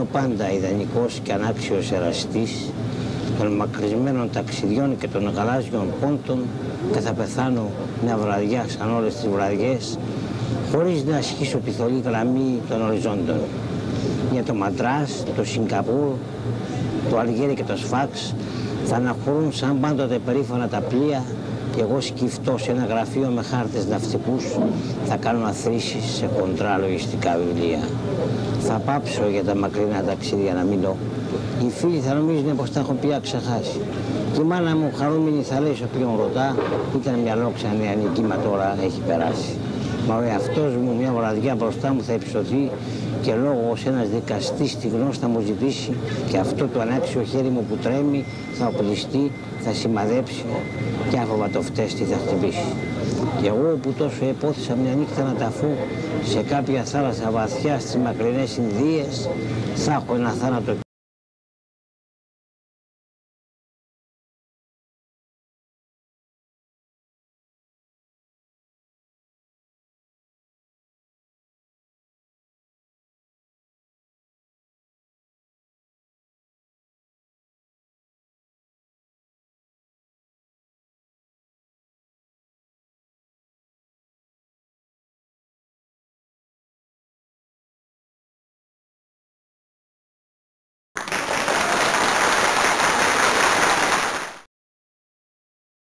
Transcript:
μείνω πάντα ιδανικός και ανάξιος εραστής των μακρισμένων ταξιδιών και των γαλάζιων πόντων και θα πεθάνω μια βραδιά σαν όλες τις βραδιές χωρίς να ασχίσω τη θολή γραμμή των οριζόντων. Για το Μαντράς, το Σιγκαπούρ, το Αλγέρι και το Σφάξ θα αναχωρούν σαν πάντοτε περήφανα τα πλοία και εγώ σκυφτώ σε ένα γραφείο με χάρτες ναυτικούς θα κάνω αθροίσεις σε χοντρά λογιστικά βιβλία. Θα πάψω για τα μακρινά ταξίδια να μιλώ. Οι φίλοι θα νομίζουν πως τα έχω πια ξεχάσει. Και η μάνα μου χαρούμενη θα λέει σε όποιον ρωτά ήταν μια λόξα νεανική, μα τώρα έχει περάσει. Μα ο εαυτός μου μια βραδιά μπροστά μου θα υψωθεί και λόγω ως ένας δικαστής στη γνώση θα μου ζητήσει και αυτό το ανάξιο χέρι μου που τρέμει θα οπλιστεί, θα σημαδέψει και άφοβα το φτέστη θα χτυπήσει. Και εγώ που τόσο επόθησα μια νύχτα να ταφώ σε κάποια θάλασσα βαθιά στις μακρινές Ινδίες θα έχω ένα θάνατο